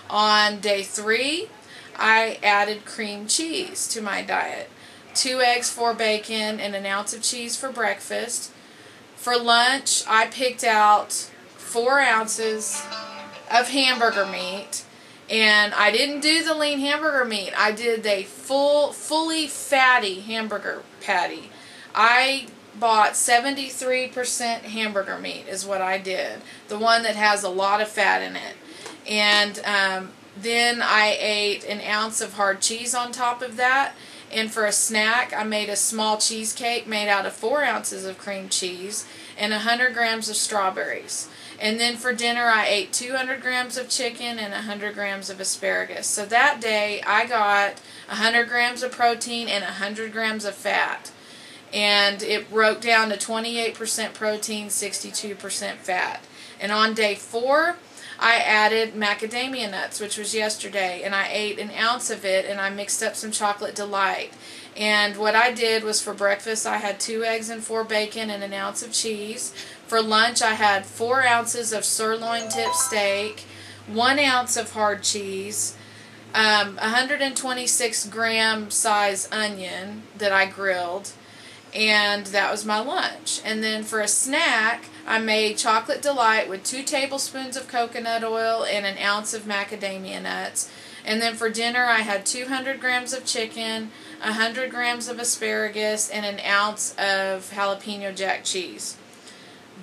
On day 3, I added cream cheese to my diet. 2 eggs, 4 bacon, and an ounce of cheese for breakfast. For lunch, I picked out 4 ounces of hamburger meat. And I didn't do the lean hamburger meat. I did a fully fatty hamburger patty. I bought 73% hamburger meat is what I did. The one that has a lot of fat in it. And then I ate an ounce of hard cheese on top of that. And for a snack, I made a small cheesecake made out of 4 ounces of cream cheese and 100 grams of strawberries. And then for dinner, I ate 200 grams of chicken and 100 grams of asparagus. So that day, I got 100 grams of protein and 100 grams of fat. And it broke down to 28% protein, 62% fat. And on day 4, I added macadamia nuts, which was yesterday, and I ate an ounce of it, and I mixed up some chocolate delight. And what I did was for breakfast, I had 2 eggs and 4 bacon and an ounce of cheese. For lunch, I had 4 ounces of sirloin tip steak, 1 ounce of hard cheese, 126 gram size onion that I grilled, and that was my lunch. And then for a snack, I made chocolate delight with 2 tablespoons of coconut oil and an ounce of macadamia nuts. And then for dinner, I had 200 grams of chicken, 100 grams of asparagus, and an ounce of jalapeno jack cheese.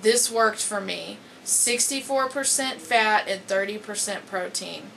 This worked for me. 64% fat and 30% protein.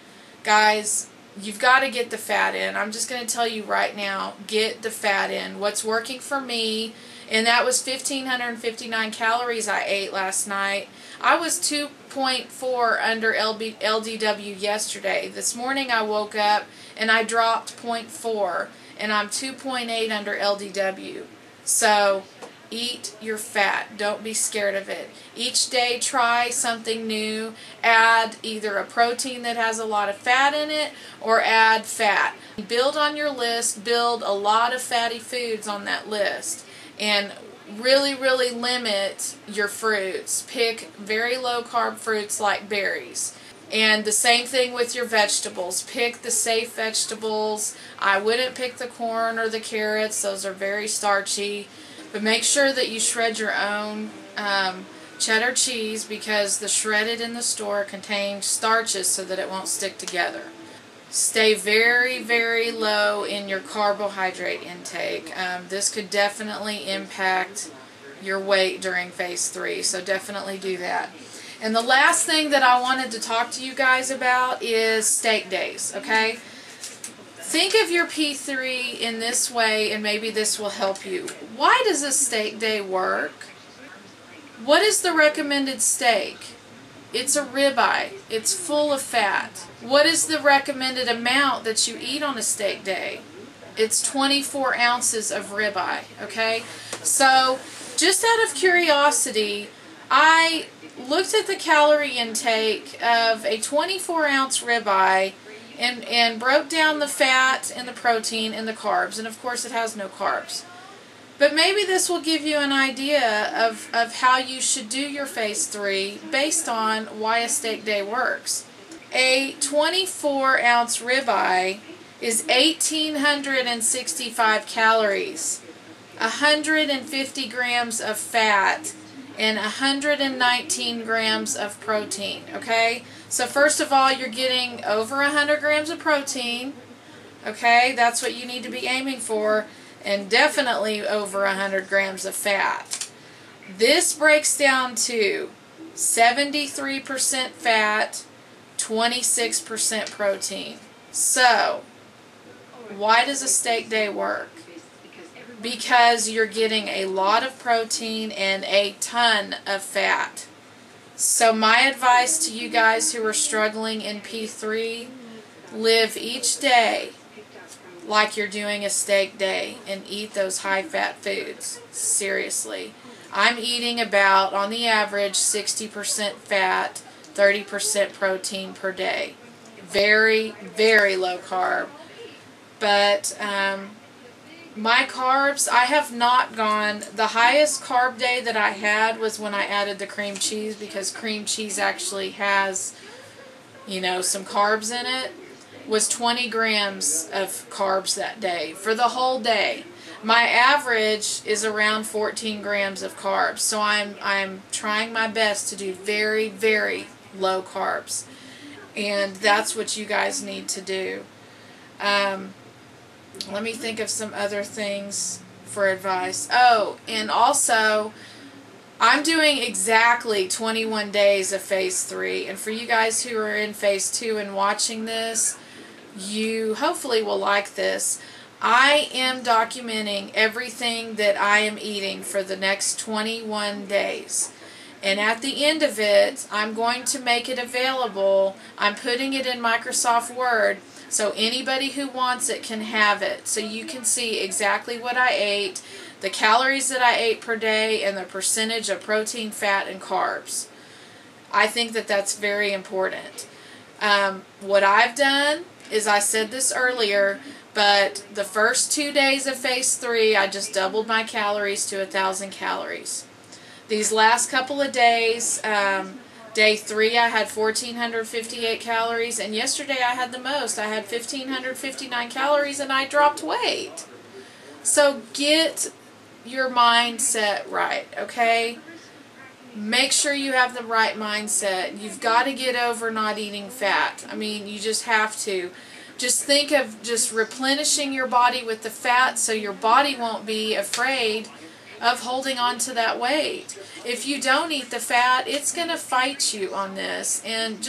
Guys, you've got to get the fat in. I'm just going to tell you right now, get the fat in. What's working for me, and that was 1,559 calories I ate last night. I was 2.4 under LDW yesterday. This morning I woke up and I dropped 0.4, and I'm 2.8 under LDW. So eat your fat. Don't be scared of it. Each day try something new. Add either a protein that has a lot of fat in it or add fat. Build on your list. Build a lot of fatty foods on that list. And really limit your fruits. Pick very low carb fruits like berries. And the same thing with your vegetables. Pick the safe vegetables. I wouldn't pick the corn or the carrots. Those are very starchy. But make sure that you shred your own cheddar cheese, because the shredded in the store contains starches so that it won't stick together. Stay very low in your carbohydrate intake. This could definitely impact your weight during phase 3, so definitely do that. And the last thing that I wanted to talk to you guys about is steak days, okay? Think of your P3 in this way, and maybe this will help you. Why does a steak day work? What is the recommended steak? It's a ribeye. It's full of fat. What is the recommended amount that you eat on a steak day? It's 24 ounces of ribeye, okay? So, just out of curiosity, I looked at the calorie intake of a 24-ounce ribeye and broke down the fat and the protein and the carbs. And of course it has no carbs. But maybe this will give you an idea of how you should do your phase 3 based on why a steak day works. A 24-ounce ribeye is 1,865 calories, 150 grams of fat, and 119 grams of protein, okay? So first of all, you're getting over 100 grams of protein, okay? That's what you need to be aiming for, and definitely over 100 grams of fat. This breaks down to 73% fat, 26% protein. So, why does a steak day work? Because you're getting a lot of protein and a ton of fat. So my advice to you guys who are struggling in P3, live each day like you're doing a steak day and eat those high-fat foods. Seriously. I'm eating about, on the average, 60% fat, 30% protein per day. Very low carb. But my carbs, I have not gone, the highest carb day that I had was when I added the cream cheese, because cream cheese actually has you know, some carbs in it, was 20 grams of carbs that day for the whole day. My average is around 14 grams of carbs, so I'm trying my best to do very, very low carbs, and that's what you guys need to do. Let me think of some other things for advice. Oh, and also, I'm doing exactly 21 days of phase 3, and for you guys who are in phase 2 and watching this, you hopefully will like this. I am documenting everything that I am eating for the next 21 days. And at the end of it, I'm going to make it available. I'm putting it in Microsoft Word, so anybody who wants it can have it. So you can see exactly what I ate, the calories that I ate per day, and the percentage of protein, fat, and carbs. I think that that's very important. What I've done is, I said this earlier, but the first 2 days of phase 3, I just doubled my calories to 1,000 calories. These last couple of days, day 3 I had 1,458 calories, and yesterday I had the most. I had 1,559 calories, and I dropped weight. So get your mindset right, okay? Make sure you have the right mindset. You've got to get over not eating fat. I mean, you just have to. Just think of just replenishing your body with the fat so your body won't be afraid of holding on to that weight. If you don't eat the fat, it's going to fight you on this, and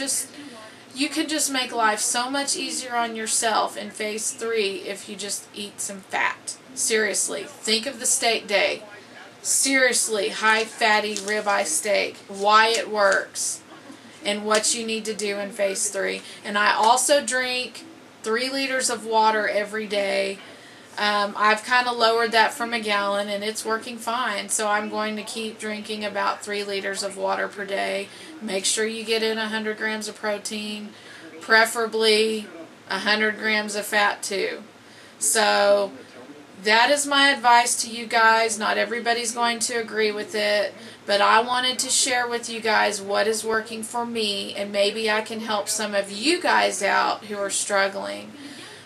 you can just make life so much easier on yourself in phase 3 if you just eat some fat. Seriously, think of the steak day. Seriously, high fatty ribeye steak, why it works, and what you need to do in phase 3. And I also drink 3 liters of water every day. I've kind of lowered that from a gallon, and it's working fine. So I'm going to keep drinking about 3 liters of water per day. Make sure you get in 100 grams of protein, preferably 100 grams of fat too. So that is my advice to you guys. Not everybody's going to agree with it, but I wanted to share with you guys what is working for me, and maybe I can help some of you guys out who are struggling.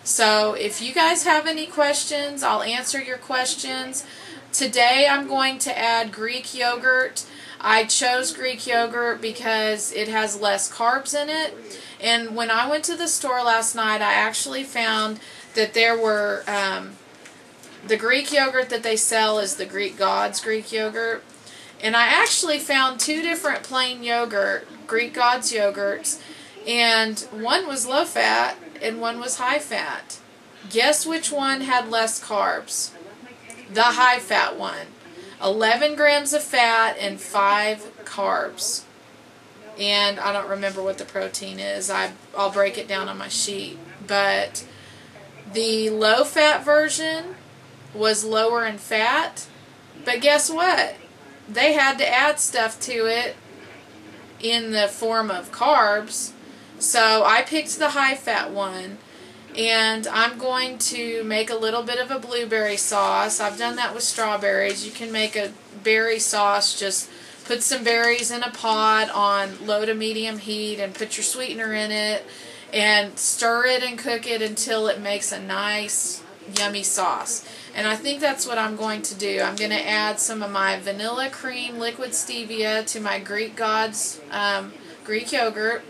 So if you guys have any questions, I'll answer your questions. Today I'm going to add Greek yogurt. I chose Greek yogurt because it has less carbs in it. And when I went to the store last night, I actually found that there were, the Greek yogurt that they sell is the Greek Gods Greek yogurt. And I actually found 2 different plain yogurt, Greek Gods yogurts, and one was low fat and one was high fat. Guess which one had less carbs? The high fat one. 11 grams of fat and 5 carbs. And I don't remember what the protein is. I'll break it down on my sheet. But the low fat version was lower in fat. But guess what? They had to add stuff to it in the form of carbs. So I picked the high fat one, and I'm going to make a little bit of a blueberry sauce. I've done that with strawberries. You can make a berry sauce. Just put some berries in a pot on low to medium heat and put your sweetener in it and stir it and cook it until it makes a nice yummy sauce. And I think that's what I'm going to do. I'm going to add some of my vanilla cream liquid stevia to my Greek Gods Greek yogurt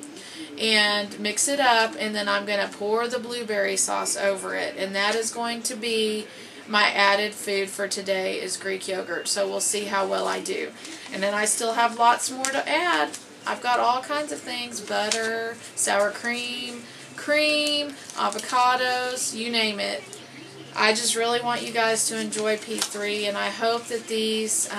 and mix it up, and then I'm going to pour the blueberry sauce over it. And that is going to be my added food for today, is Greek yogurt. So we'll see how well I do. And then I still have lots more to add. I've got all kinds of things: butter, sour cream, avocados, you name it. I just really want you guys to enjoy P3, and I hope that these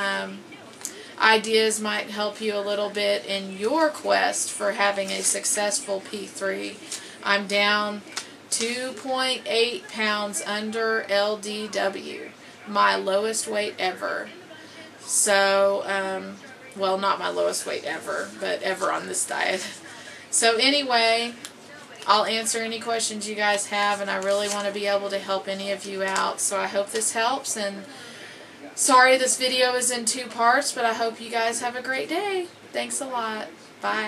ideas might help you a little bit in your quest for having a successful P3. I'm down 2.8 pounds under LDW, my lowest weight ever. So, well, not my lowest weight ever, but ever on this diet. So anyway, I'll answer any questions you guys have, and I really want to be able to help any of you out. So I hope this helps, and sorry this video is in 2 parts, but I hope you guys have a great day. Thanks a lot. Bye.